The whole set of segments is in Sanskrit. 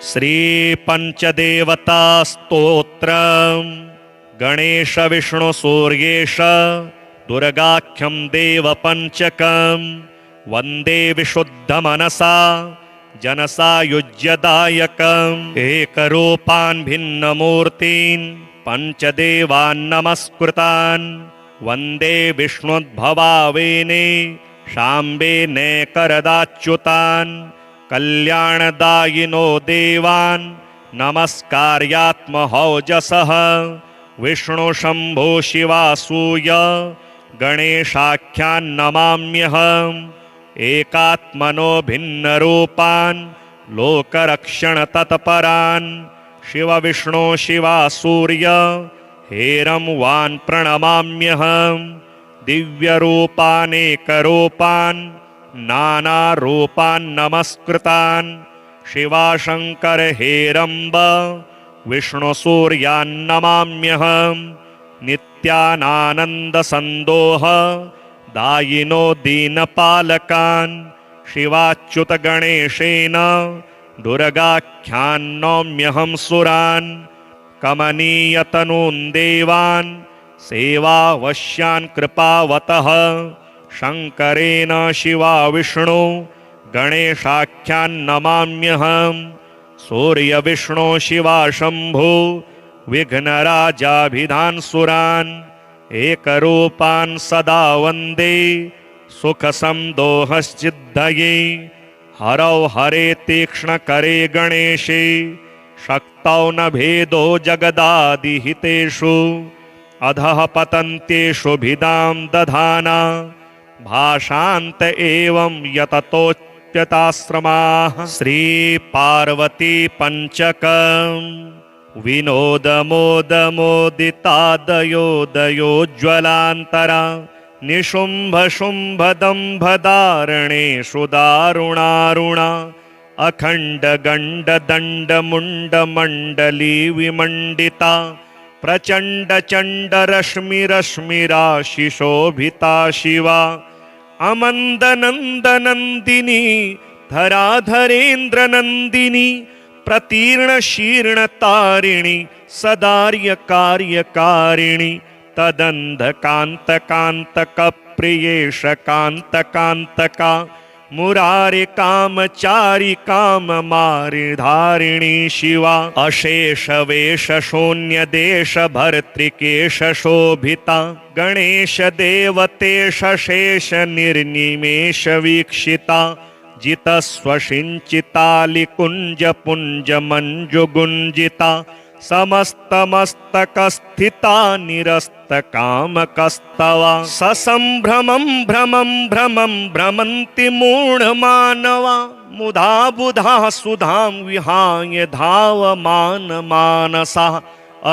श्रीपञ्चदेवता स्तोत्रम् गणेश विष्णु सूर्येश दुर्गाख्यं देवपञ्चकम् वन्दे विशुद्धमनसा जनसायुज्यदायकम् एकरूपान् भिन्नमूर्तीन् पञ्चदेवान् नमस्कृतान् वन्दे विष्णुद्भवावेने शाम्बेनेकरदाच्युतान् कल्याणदायिनो देवान् नमस्कार्यात्महौजसः विष्णु शम्भो शिवासूय गणेशाख्यान् नमाम्यहम् एकात्मनो भिन्नरूपान् लोकरक्षणतत्परान् शिव विष्णु शिवासूर्य हेरं वान् प्रणमाम्यहम् दिव्यरूपानेकरूपान् नानारूपान् नमस्कृतान् शिवाशङ्कर हेरम्ब विष्णुसूर्यान् नमाम्यहम् नित्यानानन्दसन्दोह दायिनो दीनपालकान् शिवाच्युतगणेशेन दुर्गाख्यान् नौम्यहं सुरान् कमनीयतनून् देवान् सेवावश्यान् कृपावतः शङ्करेण शिवा विष्णु गणेशाख्यान् नमाम्यहम् सूर्यविष्णु शिवा शम्भो विघ्नराजाभिधान् सुरान् एकरूपान् सदा वन्दे सुखसन्दोहश्चिद्धये हरौ हरे तीक्ष्णकरे गणेशे शक्तौ न भेदो जगदादिहितेषु अधः पतन्त्येषु भिदां दधाना भाषान्त एवं यततोऽप्यताश्रमाः श्रीपार्वती पञ्चकम् विनोदमोदमोदितादयोदयोज्ज्वलान्तरा निशुम्भशुम्भदम्भधारणेषु दारुणारुणा अखण्डगण्डदण्डमुण्डमण्डली विमण्डिता प्रचण्डचण्डरश्मिरश्मिराशिशोभिता शिवा अमन्दनन्दनन्दिनी धराधरेन्द्रनन्दिनी प्रतीर्णशीर्णतारिणि सदार्यकार्यकारिणि तदन्धकान्तकान्तकप्रियेश कान्तकान्तका मुरारि कामचारि काममारिधारिणी शिवा अशेषवेश शून्यदेश भर्तृकेश शोभिता गणेश देवतेश शेष निर्निमेष वीक्षिता जितस्वशिञ्चितालिकुञ्ज पुञ्ज मञ्जुगुञ्जिता समस्तमस्तकस्थिता निरस्तकामकस्तवा ससम्भ्रमं भ्रमं भ्रमं भ्रमन्ति मूढमानवा मुधा बुधा सुधां विहाय धावमान मानसा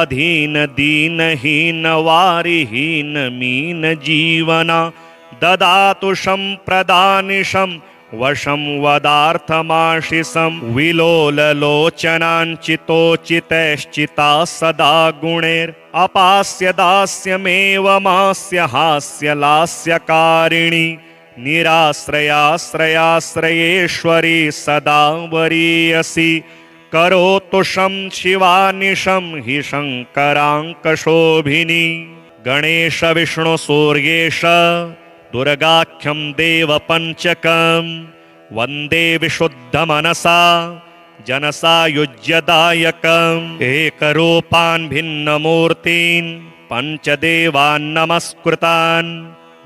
अधीन दीनहीन वारिहीन मीन जीवना ददातु सम्प्रदानिशं वशं वदार्थमाशिषं विलोललोचनाञ्चितोचितैश्चिता सदा गुणैर् अपास्य दास्यमेव मास्य हास्य लास्यकारिणी निराश्रयाश्रयाश्रयेश्वरी सदा वरीयसि करोतु शं शिवानिशं हि शङ्कराङ्कशोभिनी गणेश विष्णु सूर्येश दुर्गाख्यं देवपञ्चकम् वन्दे विशुद्धमनसा जनसायुज्यदायकम् एकरूपान् भिन्नमूर्तीन् पञ्चदेवान् नमस्कृतान्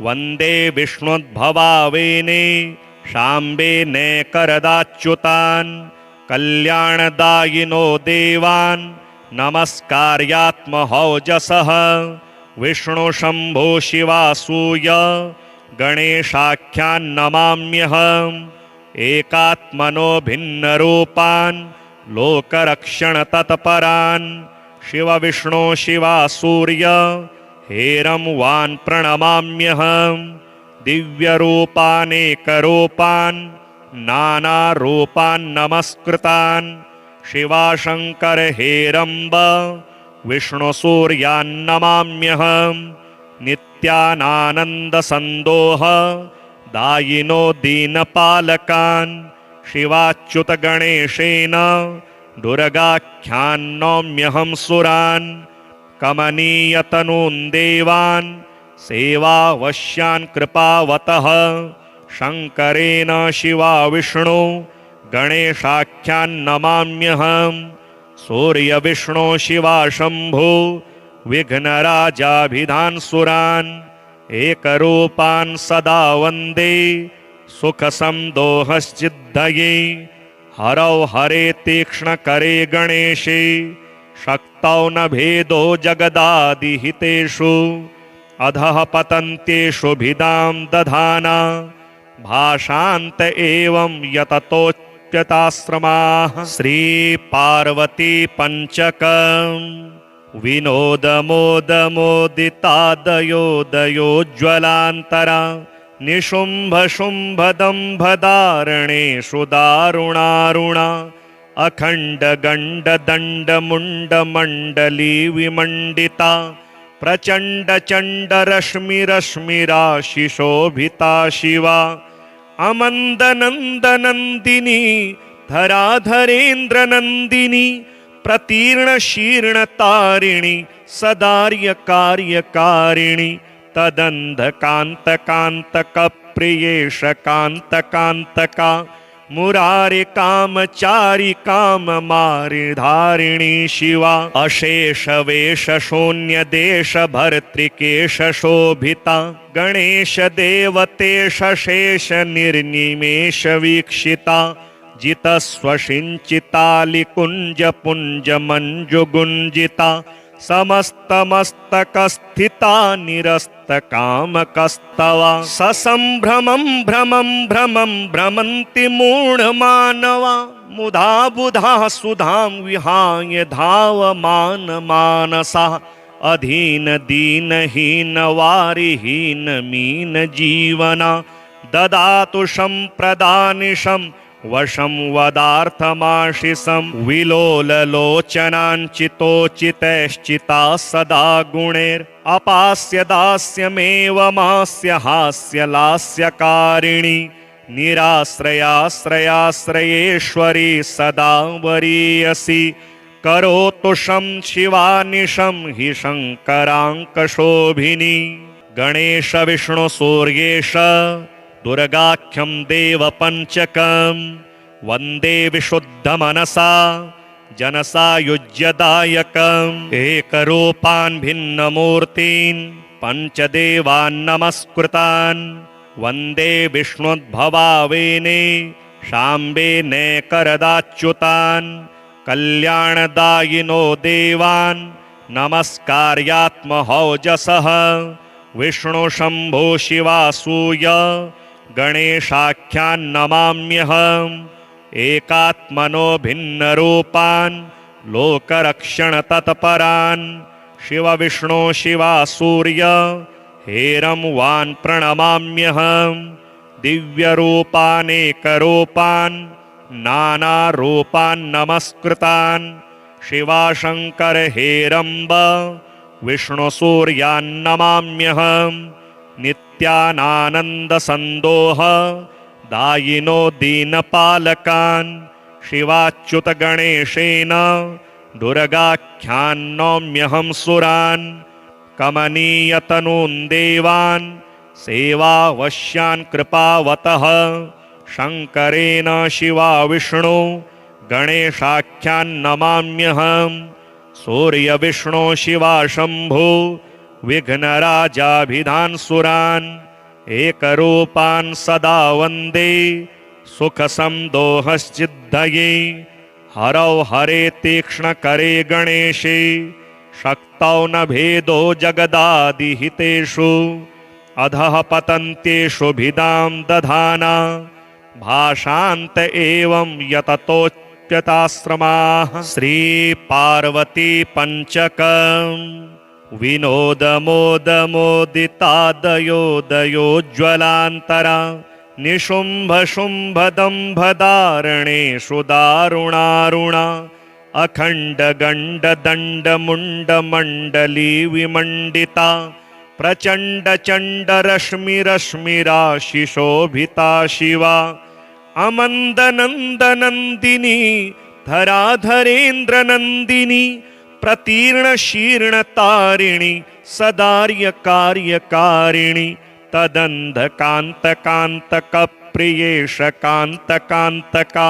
वन्दे विष्णुद्भवावेने शाम्बेनेकरदाच्युतान् कल्याणदायिनो देवान् नमस्कार्यात्महौजसः विष्णु शम्भो शिवासूय गणेशाख्यान् नमाम्यहम् एकात्मनो भिन्नरूपान् लोकरक्षणतत्परान् शिव विष्णु शिवासूर्य हेरं वान् प्रणमाम्यहम् दिव्यरूपानेकरूपान् नानारूपान् नमस्कृतान् शिवाशङ्कर हेरम्ब विष्णुसूर्यान् नमाम्यहम् नित्यानानन्दसन्दोह दायिनो दीनपालकान् शिवाच्युतगणेशेन दुर्गाख्यान् नौम्यहं सुरान् कमनीयतनून् देवान् सेवावश्यान् कृपावतः शङ्करेण शिवा विष्णु गणेशाख्यान् नमाम्यहम् सूर्यविष्णो शिवा शम्भो विघ्नराजाभिधान् सुरान् एकरूपान् सदा वन्दे सुखसंदोहश्चिद्धये हरौ हरे तीक्ष्णकरे गणेशे शक्तौ न भेदो जगदादिहितेषु अधः पतन्त्येषु भिदां दधाना भाषान्त एवं यततोच्यताश्रमाः श्रीपार्वती पञ्चकम् विनोदमोदमोदितादयोदयोज्ज्वलान्तरा निशुम्भशुम्भदम्भधारणेषु दारुणारुणा अखण्डगण्डदण्डमुण्डमण्डली विमण्डिता प्रचण्डचण्डरश्मिरश्मिराशिशोभिता शिवा अमन्दनन्दनन्दिनी धराधरेन्द्रनन्दिनी प्रतीर्णशीर्णतारिणि सदार्यकार्यकारिणि तदन्धकान्तकान्तकप्रियेश कान्तकान्तका मुरारि कामचारि काममारिधारिणी शिवा अशेषवेषशून्यदेश भर्तृकेश शोभिता गणेश देवतेश शेष निर्निमेष वीक्षिता जितस्वसिञ्चितालिकुञ्ज पुञ्जमञ्जुगुञ्जिता समस्तमस्तकस्थिता निरस्तकामकस्तवा ससम्भ्रमं भ्रमं भ्रमं भ्रमन्ति मूढमानवा मुधा बुधा सुधां विहाय धावमान मानसः अधीन दीनहीन वारिहीन मीन जीवना ददातु सम्प्रदानिशं वशं वदार्थमाशिषं विलोललोचनाञ्चितोचितैश्चिता सदा गुणैर् अपास्य दास्यमेवमास्य हास्य लास्यकारिणी निराश्रयाश्रयाश्रयेश्वरी सदा वरीयसि करोतु शं शिवानिशं हि शङ्कराङ्कशोभिनी गणेश विष्णु सूर्येश दुर्गाख्यं देवपञ्चकं वन्दे विशुद्धमनसा जनसायुज्यदायकम् एकरूपान् भिन्नमूर्तीन् पञ्चदेवान् नमस्कृतान् वन्दे विष्णुद्भवावेने शाम्बेनेकरदाच्युतान् कल्याणदायिनो देवान् नमस्कार्यात्महौजसः विष्णु शम्भो शिवासूय गणेशाख्यान् नमाम्यहम् एकात्मनो भिन्नरूपान् लोकरक्षणतत्परान् शिवविष्णो शिवासूर्य हेरं वान् प्रणमाम्यहम् दिव्यरूपानेकरूपान् नानारूपान् नमस्कृतान् शिवाशङ्कर हेरम्ब विष्णुसूर्यान् नमाम्यहम् नित्यानानन्दसन्दोह दायिनो दीनपालकान् शिवाच्युतगणेशेन दुर्गाख्यान् नौम्यहं सुरान् कमनीयतनून् देवान् सेवावश्यान् कृपावतः शङ्करेण शिवा विष्णु गणेशाख्यान् नमाम्यहम् सूर्यविष्णो शिवा शम्भो विघ्नराजाभिधान् सुरान् एकरूपान् सदा वन्दे सुखसंदोहश्चिद्धये हरौ हरे तीक्ष्णकरे गणेशे शक्तौ न भेदो जगदादिहितेषु अधः पतन्त्येषु भिदां दधाना भाषान्त एवं यततोच्यताश्रमाः श्रीपार्वती पञ्चकम् विनोदमोदमोदितादयोदयोज्ज्वलान्तरा निशुम्भशुम्भदम्भधारणेषु दारुणारुणा अखण्डगण्डदण्डमुण्डमण्डली विमण्डिता प्रचण्डचण्डरश्मिरश्मिराशिशोभिता शिवा अमन्दनन्दनन्दिनी धराधरेन्द्रनन्दिनी प्रतीर्णशीर्णतारिणि सदार्यकार्यकारिणि तदन्धकान्तकान्तकप्रियेश कान्तकान्तका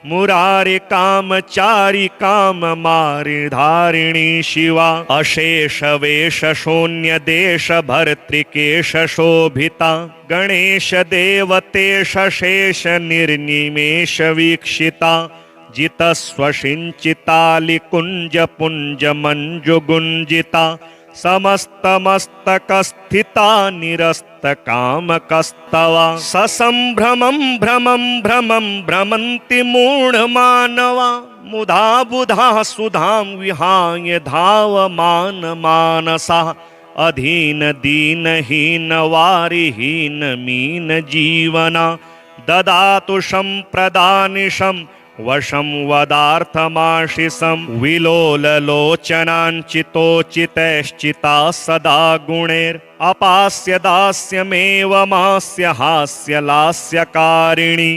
मुरारे कामचारि काममारिधारिणी शिवा अशेष वेश शून्य देश भर्तृकेश शोभिता गणेश देवतेश शेष निर्निमेष वीक्षिता जितस्वशिञ्चितालिकुञ्ज पुञ्ज मञ्जुगुञ्जिता समस्तमस्तकस्थिता निरस्तकामकस्तवा ससम्भ्रमं भ्रमं भ्रमं भ्रमन्ति मूढमानवा मुधा बुधा सुधां विहाय धावमान मानसा अधीन दीनहीन वारिहीन मीन जीवना ददातु सम्प्रदानिशं वशं वदार्थमाशिषं विलोललोचनाञ्चितोचितैश्चिता सदा गुणैर् अपास्य दास्यमेवमास्य हास्य लास्यकारिणी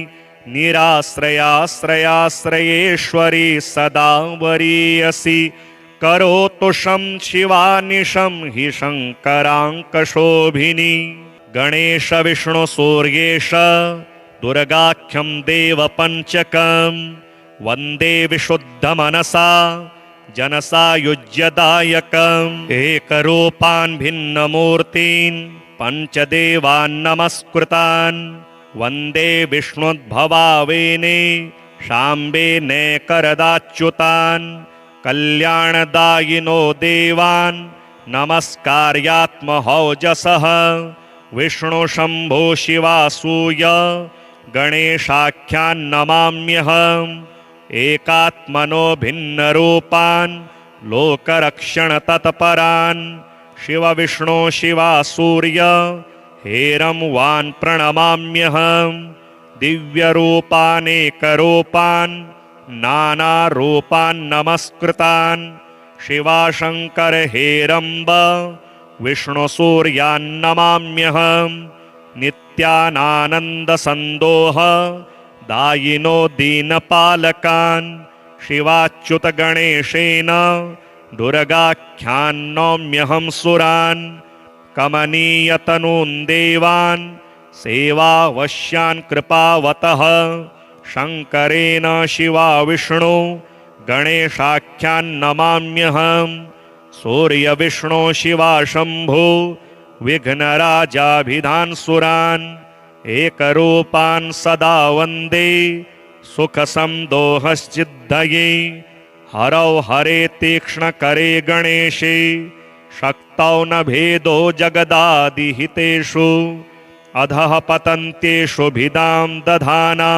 निराश्रयाश्रयाश्रयेश्वरी सदा वरीयसी करोतु शं शिवानिशं हि शङ्कराङ्कशोभिनी गणेश विष्णु सूर्येश दुर्गाख्यं देवपञ्चकं वन्दे विशुद्धमनसा जनसायुज्यदायकम् एकरूपान् भिन्नमूर्तीन् पञ्चदेवान् नमस्कृतान् वन्दे विष्णुद्भवावेने शाम्बेनेकरदाच्युतान् कल्याणदायिनो देवान् नमस्कार्यात्महौजसः विष्णु शम्भो शिवासूय गणेशाख्यान् नमाम्यहम् एकात्मनो भिन्नरूपान् लोकरक्षणतत्परान् शिव विष्णु शिवासूर्य हेरं वान् प्रणमाम्यहम् दिव्यरूपानेकरूपान् नानारूपान् नमस्कृतान् शिवाशङ्कर हेरम्ब विष्णुसूर्यान् नमाम्यहम् नित्यानानन्दसन्दोह दायिनो दीनपालकान् शिवाच्युतगणेशेन दुर्गाख्यान् नौम्यहं सुरान् कमनीयतनून् देवान् सेवावश्यान् कृपावतः शङ्करेण शिवा विष्णु गणेशाख्यान् नमाम्यहम् सूर्यविष्णु शिवा शम्भो विघ्नराजाभिधान् सुरान् एकरूपान् सदा वन्दे सुखसंदोहश्चिद्धये हरौ हरे तीक्ष्णकरे गणेशे शक्तौ न भेदो जगदादिहितेषु अधः पतन्त्येषु भिदां दधाना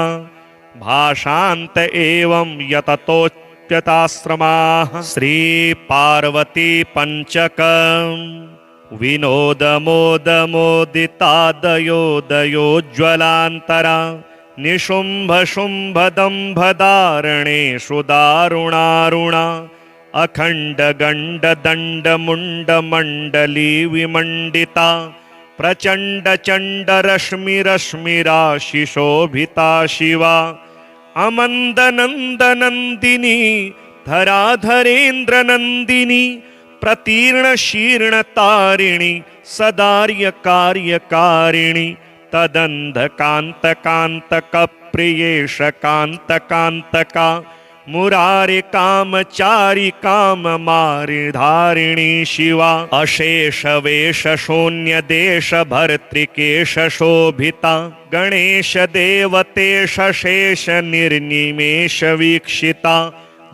भाषान्त एवं यततोच्यताश्रमाः श्रीपार्वती पञ्चकम् विनोदमोदमोदितादयोदयोज्ज्वलान्तरा निशुम्भशुम्भदम्भधारणेषु दारुणारुणा अखण्डगण्डदण्डमुण्डमण्डली विमण्डिता प्रचण्डचण्डरश्मिरश्मिराशिशोभिता शिवा अमन्दनन्दनन्दिनी धराधरेन्द्रनन्दिनी प्रतीर्णशीर्णतारिणि सदार्यकार्यकारिणि तदन्धकान्तकान्तकप्रियेश कान्तकान्तका मुरारे कामचारि काममारिधारिणी शिवा अशेष वेश शून्य देश भर्तृकेश शोभिता गणेश देवतेश शेष निर्निमेष वीक्षिता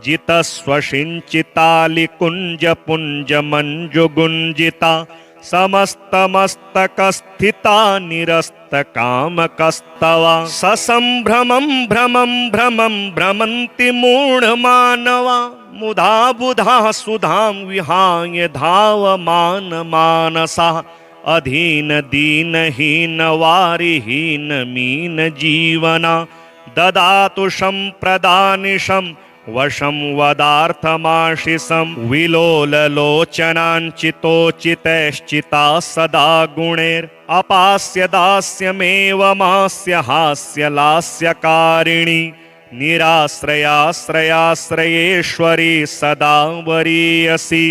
जितस्वशिञ्चितालिकुञ्ज पुञ्ज मञ्जुगुञ्जिता समस्तमस्तकस्थिता निरस्तकामकस्तवा ससम्भ्रमं भ्रमं भ्रमं भ्रमन्ति मूढमानवा मुधा बुधा सुधां विहाय धावमान मानसा अधीन दीनहीन वारिहीन मीन जीवना ददातु सम्प्रदानिशं वशं वदार्थमाशिषं विलोललोचनाञ्चितोचितैश्चिता सदा गुणैर् अपास्य दास्यमेवमास्य हास्य लास्यकारिणी निराश्रयाश्रयाश्रयेश्वरी सदा वरीयसि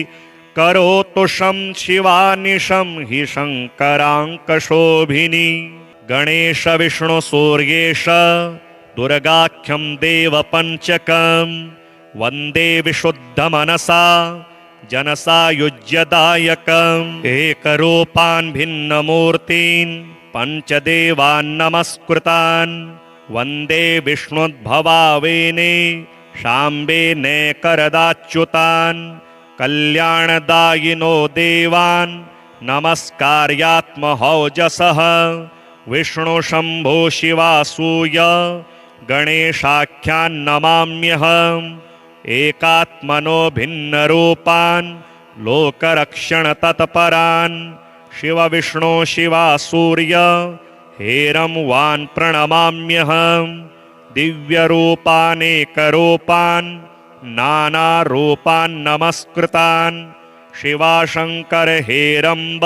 करोतु शं शिवानिशं हि शङ्कराङ्कशोभिनी गणेश विष्णु सूर्येश दुर्गाख्यं देवपञ्चकं वन्दे विशुद्धमनसा जनसायुज्यदायकम् एकरूपान् भिन्नमूर्तीन् पञ्चदेवान् नमस्कृतान् वन्दे विष्णुद्भवावेने शाम्बेनेकरदाच्युतान् कल्याणदायिनो देवान् नमस्कार्यात्महौजसः विष्णुशम्भो शिवासूय गणेशाख्यान् नमाम्यहम् एकात्मनो भिन्नरूपान् लोकरक्षणतत्परान् शिवविष्णो शिवासूर्य हेरं वान् प्रणमाम्यहम् दिव्यरूपानेकरूपान् नानारूपान् नमस्कृतान् शिवाशङ्कर हेरम्ब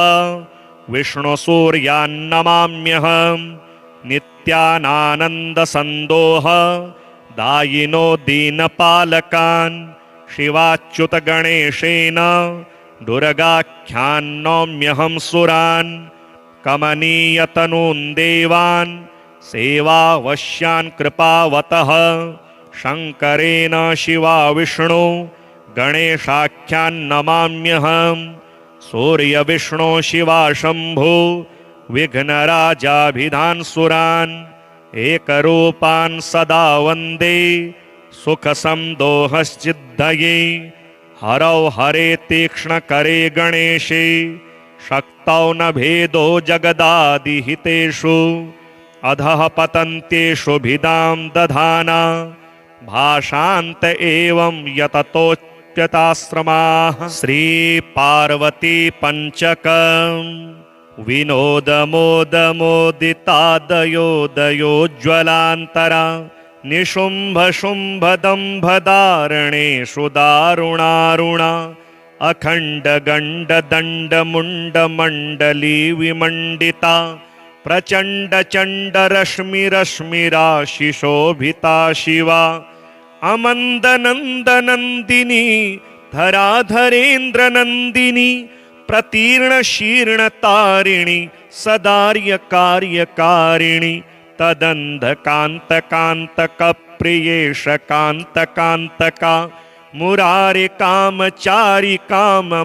विष्णुसूर्यान् नमाम्यहम् नित्यानानन्दसन्दोह दायिनो दीनपालकान् शिवाच्युतगणेशेन दुर्गाख्यान् नौम्यहं सुरान् कमनीयतनून् देवान् सेवावश्यान् कृपावतः शङ्करेण शिवा विष्णु गणेशाख्यान् नमाम्यहम् सूर्यविष्णो शिवा शम्भो विघ्नराजाभिधान् सुरान् एकरूपान् सदा वन्दे सुखसन्दोहश्चिद्धये हरौ हरे तीक्ष्णकरे गणेशे शक्तौ न भेदो जगदादिहितेषु अधः पतन्त्येषु भिदां दधाना भाषान्त एवं यततोऽप्यताश्रमाः श्रीपार्वती पञ्चकम् विनोदमोदमोदितादयोदयोज्ज्वलान्तरा निशुम्भशुम्भदम्भधारणेषु दारुणारुणा अखण्डगण्डदण्डमुण्डमण्डली विमण्डिता प्रचण्डचण्डरश्मिरश्मिराशिशोभिता शिवा अमन्दनन्दनन्दिनी धराधरेन्द्रनन्दिनी प्रतीर्णशीर्णतारिणि सदार्यकार्यकारिणि तदन्धकान्तकान्तकप्रियेश कान्तकान्तका मुरारिकामचारि काममारिधारिणी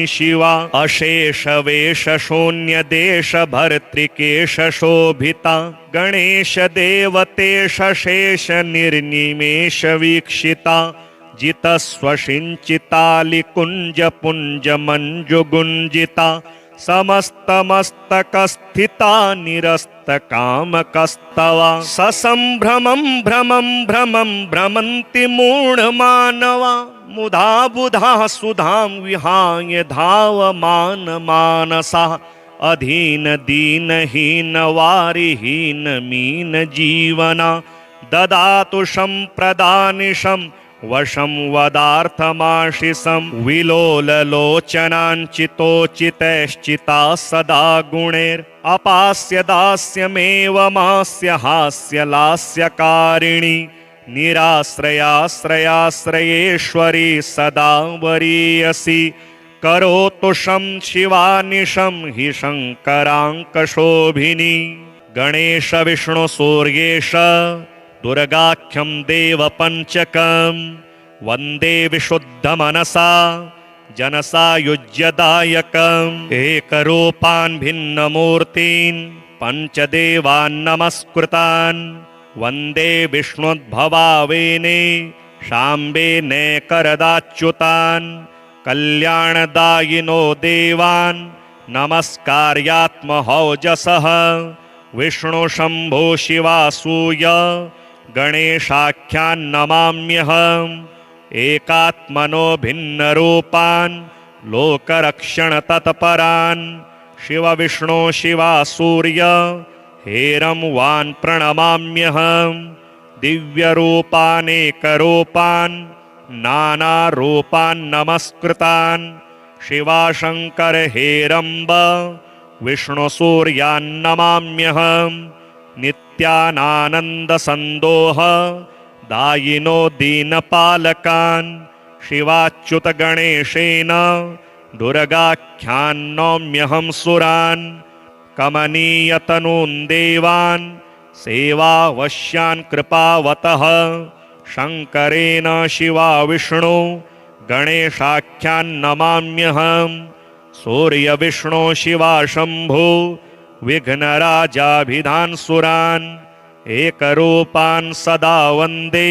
शिवा अशेषवेषशून्यदेशभर्तृकेशशोभिता गणेशदेवतेशशेषनिर्निमेषवीक्षिता जितस्वसिञ्चितालिकुञ्जपुञ्जमञ्जुगुञ्जिता समस्तमस्तकस्थिता निरस्तकामकस्तवा ससम्भ्रमं भ्रमं भ्रमं भ्रमन्ति मूढमानवा मुधा बुधा सुधां विहाय धावमानमानसा अधीनदीनहीन वारिहीन मीनजीवना ददातु सम्प्रदानिशं वशं वदार्थमाशिषं विलोललोचनाञ्चितोचितैश्चिता सदा गुणैरपास्य दास्यमेवमास्य हास्यलास्यकारिणी निराश्रयाश्रयाश्रयेश्वरी सदा वरीयसि करोतु शं शिवानिशं हि शङ्कराङ्कशोभिनी गणेश विष्णु सूर्येश दुर्गाख्यं देवपञ्चकं वन्दे विशुद्धमनसा जनसायुज्यदायकम् एकरूपान् भिन्नमूर्तीन् पञ्चदेवान् नमस्कृतान् वन्दे विष्णुद्भवावेने शाम्बेनेकरदाच्युतान् कल्याणदायिनो देवान् नमस्कार्यात्महौजसः विष्णुशम्भो शिवासूय गणेशाख्यान् नमाम्यहम् एकात्मनो भिन्नरूपान् लोकरक्षणतत्परान् शिवविष्णो शिवासूर्य हेरं वान् प्रणमाम्यहम् दिव्यरूपानेकरूपान् नानारूपान् नमस्कृतान् शिवाशङ्कर हेरम्ब विष्णुसूर्यान् नमाम्यहम् नित्यानानन्दसन्दोह दायिनो दीनपालकान् शिवाच्युतगणेशेन दुर्गाख्यान् नौम्यहं सुरान् कमनीयतनून् देवान् सेवावश्यान् कृपावतः शङ्करेण शिवा विष्णु गणेशाख्यान् नमाम्यहम् सूर्यविष्णो शिवा शम्भो विघ्नराजाभिधान् सुरान् एकरूपान् सदा वन्दे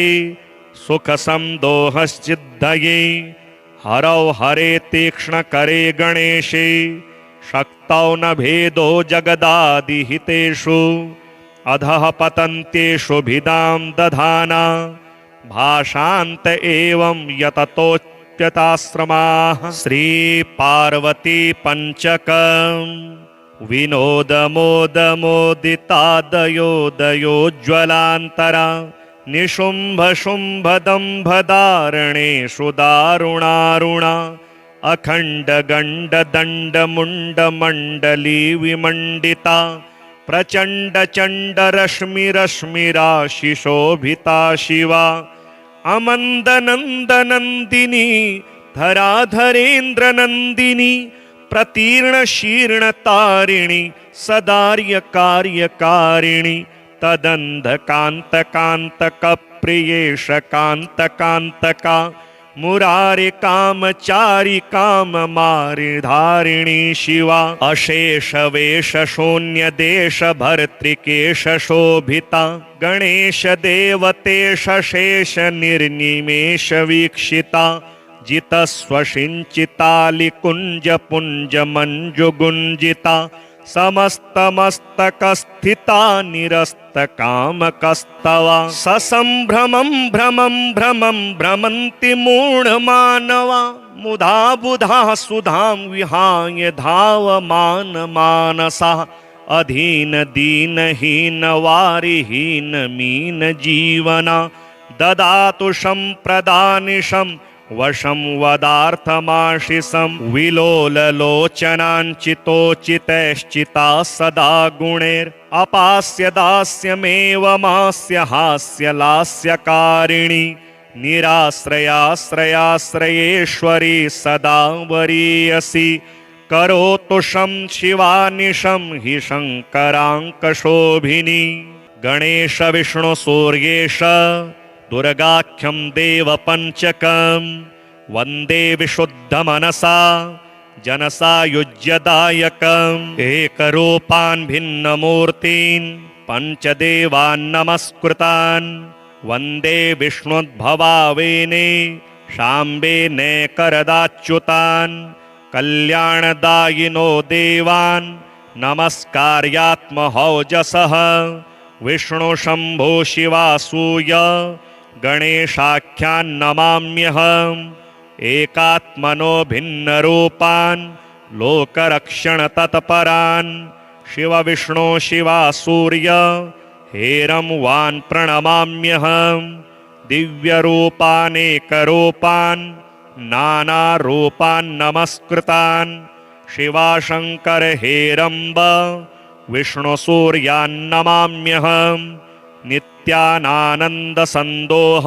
सुखसंदोहश्चिद्धये हरौ हरे तीक्ष्णकरे गणेशे शक्तौ न भेदो जगदादिहितेषु अधः पतन्त्येषु भिदां दधाना भाषान्त एवं यततोच्यताश्रमाः श्रीपार्वती पञ्चकम् विनोदमोदमोदितादयोदयोज्ज्वलान्तरा निशुम्भशुम्भदम्भधारणेषु दारुणारुणा अखण्डगण्डदण्डमुण्डमण्डली विमण्डिता प्रचण्डचण्डरश्मिरश्मिराशिशोभिता शिवा अमन्दनन्दनन्दिनी धराधरेन्द्रनन्दिनी प्रतीर्णशीर्णतारिणि सदार्यकार्यकारिणि तदन्धकान्तकान्तकप्रियेश कान्तकान्तका मुरारि कामचारि काममारिधारिणी शिवा अशेषवेषशून्यदेश भर्तृकेश शोभिता गणेश देवतेश शेष निर्निमेष वीक्षिता जितस्वसिञ्चितालिकुञ्ज पुञ्ज मञ्जुगुञ्जिता समस्तमस्तकस्थिता निरस्तकामकस्तवा ससम्भ्रमं भ्रमं भ्रमं भ्रमन्ति मूढमानवा मुधा बुधा सुधां विहाय धावमान मानसः अधीन दीनहीन वारिहीन मीन जीवना ददातु सम्प्रदानिशं वशं वदार्थमाशिषं विलोललोचनाञ्चितोचितैश्चिता सदा गुणैर् अपास्य दास्यमेवमास्य हास्य लास्यकारिणी निराश्रयाश्रयाश्रयेश्वरी सदा वरीयसि करोतु शं शिवानिशं हि शङ्कराङ्कशोभिनी गणेश विष्णु सूर्येश दुर्गाख्यं देवपञ्चकं वन्दे विशुद्धमनसा जनसायुज्यदायकम् एकरूपान् भिन्नमूर्तीन् पञ्चदेवान् नमस्कृतान् वन्दे विष्णुद्भवावेने शाम्बेनेकरदाच्युतान् कल्याणदायिनो देवान् नमस्कार्यात्महौजसः विष्णुशम्भो शिवासूय गणेशाख्यान् नमाम्यहम् एकात्मनो भिन्नरूपान् लोकरक्षणतत्परान् शिवविष्णो शिवासूर्य हेरं वान् प्रणमाम्यहम् दिव्यरूपानेकरूपान् नानारूपान् नमस्कृतान् शिवाशङ्कर हेरम्ब विष्णुसूर्यान् नमाम्यहम् नित्यानानन्दसन्दोह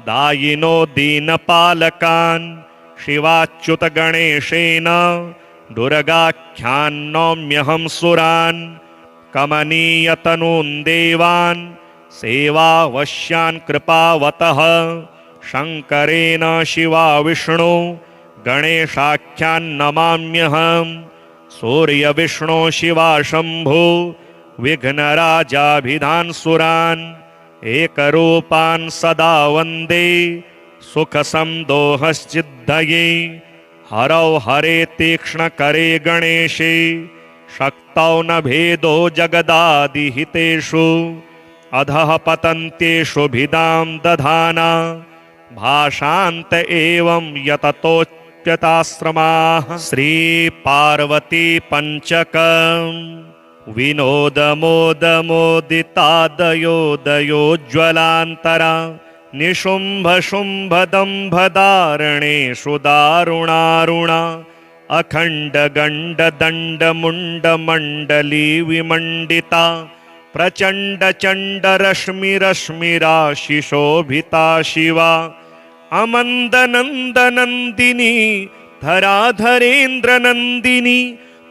दायिनो दीनपालकान् शिवाच्युतगणेशेन दुर्गाख्यान् नौम्यहं सुरान् कमनीयतनून् देवान् सेवावश्यान् कृपावतः शङ्करेण शिवा विष्णु गणेशाख्यान् नमाम्यहम् सूर्यविष्णो शिवा शम्भो विघ्नराजाभिधान् सुरान् एकरूपान् सदा वन्दे सुखसंदोहश्चिद्धये हरौ हरे तीक्ष्णकरे गणेशे शक्तौ न भेदो जगदादिहितेषु अधः पतन्त्येषु भिदां दधाना भाषान्त एवं यततोच्यताश्रमाः श्रीपार्वती पञ्चकम् विनोदमोदमोदितादयोदयोज्ज्वलान्तरा निशुम्भशुम्भदम्भधारणेषु दारुणारुणा अखण्डगण्डदण्डमुण्डमण्डली विमण्डिता प्रचंड चंड रश्मि रश्मिराशिशोभिता शिवा अमंद नंद नंदिनी धराधरेन्द्र नंदिनी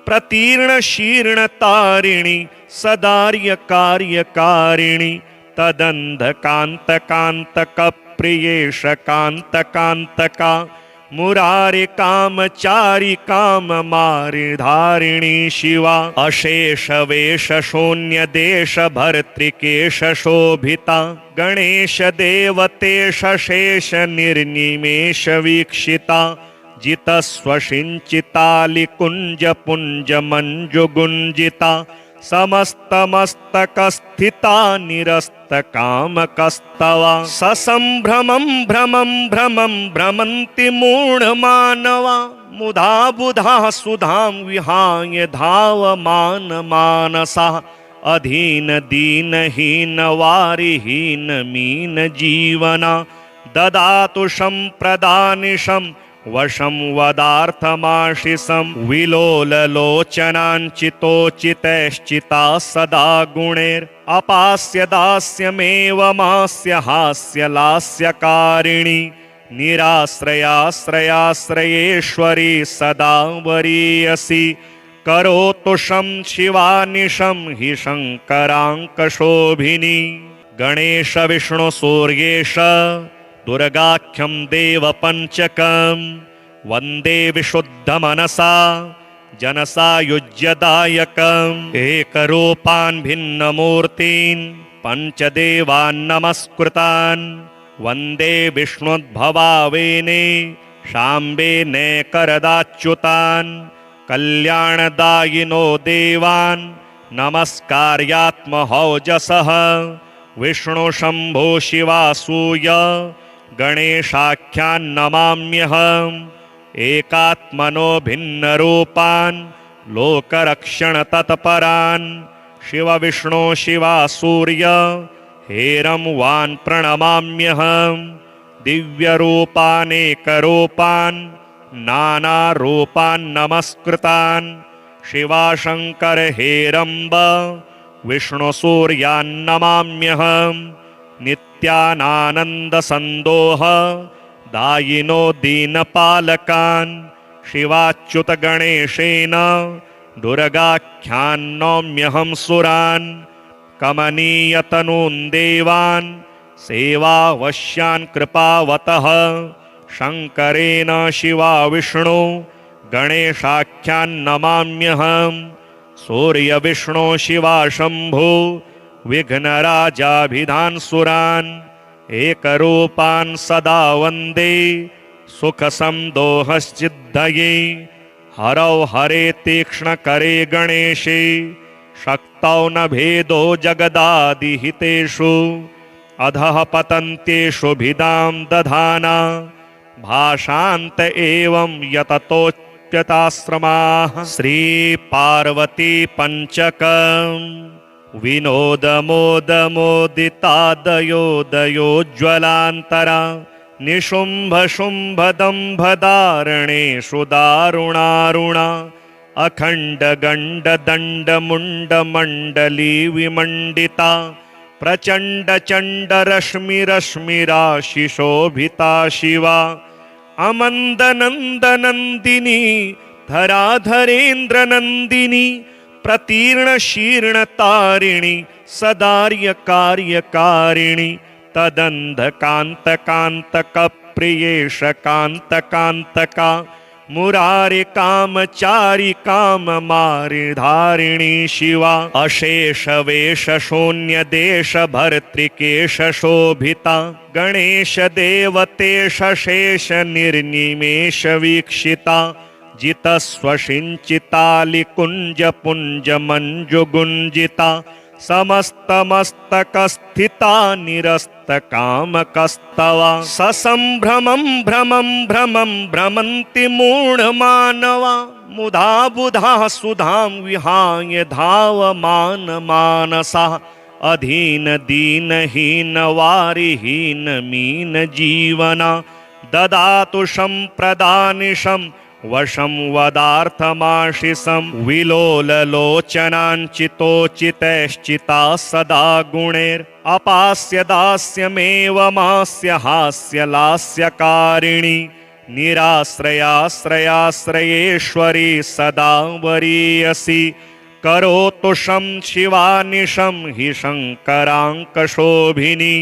प्रतीर्ण शीर्ण तारिणी सदार्य कार्यकारिणी तदंध कांत कांतक प्रियेश कांत कांतका मुरारे कामचारी काम मारि धारिणी शिवा अशेष वेश शून्य देश भर्तृकेश शोभिता गणेश देवतेश शेष निर्निमेष वीक्षिता जितस्वशिंचितालि कुंज पुंज मंजुगुंजिता समस्त मस्तक स्थिता निरस्त कामकस्तवा ससंभ्रमं भ्रमं भ्रमं भ्रमन्ति मूढमानवा मुधा बुधा सुधां विहाय धावमान मानसा अधीन दीनहीन वारिहीन मीन जीवना ददातु सम्प्रदानिशं वशं वदार्थमाशिषं विलोललोचनाञ्चितोचितैश्चिता सदा गुणैर् अपास्य दास्यमेव मास्य हास्य लास्यकारिणी निराश्रयाश्रयाश्रयेश्वरी सदा वरीयसी करोतु शं शिवानिशं हि शङ्कराङ्कशोभिनी गणेश विष्णु सूर्येश दुर्गाख्यं देवपञ्चकं वन्दे विशुद्धमनसा जनसायुज्यदायकम् एकरूपान् भिन्नमूर्तीन् पञ्चदेवान् नमस्कृतान् वन्दे विष्णुद्भवावेने शाम्बेनेकरदाच्युतान् कल्याणदायिनो देवान् नमस्कार्यात्महौजसः विष्णु शम्भो शिवासूय गणेशाख्यान् नमाम्यहम् एकात्मनो भिन्नरूपान् लोकरक्षणतत्परान् शिव विष्णु शिवासूर्य हेरं वान् प्रणमाम्यहम् दिव्यरूपानेकरूपान् नानारूपान् नमस्कृतान् शिवाशङ्कर हेरम्ब विष्णुसूर्यान् नमाम्यहम् नित्यानानन्दसन्दोह दायिनो दीनपालकान् शिवाच्युतगणेशेन दुर्गाख्यान् नौम्यहं सुरान् कमनीयतनून् देवान् सेवावश्यान् कृपावतः शङ्करेण शिवा विष्णु गणेशाख्यान् नमाम्यहम् सूर्यविष्णु शिवा शम्भो विघ्नराजाभिधान् सुरान् एकरूपान् सदा वन्दे सुखसंदोहश्चिद्धये हरौ हरे तीक्ष्णकरे गणेशे शक्तौ न भेदो जगदादिहितेषु अधः पतन्त्येषु भिदां दधाना भाषान्त एवं यततोऽप्यताश्रमाः श्रीपार्वती पञ्चकम् विनोदमोदमोदितादयोदयोज्ज्वलान्तरा निशुम्भशुम्भदम्भधारणेषु दारुणारुणा अखण्डगण्डदण्डमुण्डमण्डली विमण्डिता प्रचण्डचण्डरश्मिरश्मिराशिशोभिता शिवा अमन्दनन्दनन्दिनी धराधरेन्द्रनन्दिनी प्रतीर्ण शीर्ण तारिणी सदार्य कार्यकारिणी तदंध कांत कांतक प्रियेश कांत कांतका मुरारे कामचारी काम मारि धारिणी शिवा अशेष वेश शून्य देश भर्तृकेश शोभिता गणेश देवतेश शेष निर्निमेष वीक्षिता जितस्वशिंचितालि कुंज पुंज मंजुगुंजिता समस्त मस्तक स्थिता निरस्त कामकस्तवा ससंभ्रमं भ्रमं भ्रमं भ्रमन्ति मूढमानवा मुधा बुधा सुधां विहाय धावमान मानसा अधीन दीनहीन वारिहीन मीन जीवना ददातु सम्प्रदानिशं वशं वदार्थमाशिषं विलोललोचनाञ्चितोचितैश्चिता सदा गुणैरपास्य दास्यमेवमास्य हास्यलास्यकारिणी निराश्रयाश्रयाश्रयेश्वरी सदा वरीयसी करोतु शं शिवानिशं हि शङ्कराङ्कशोभिनी।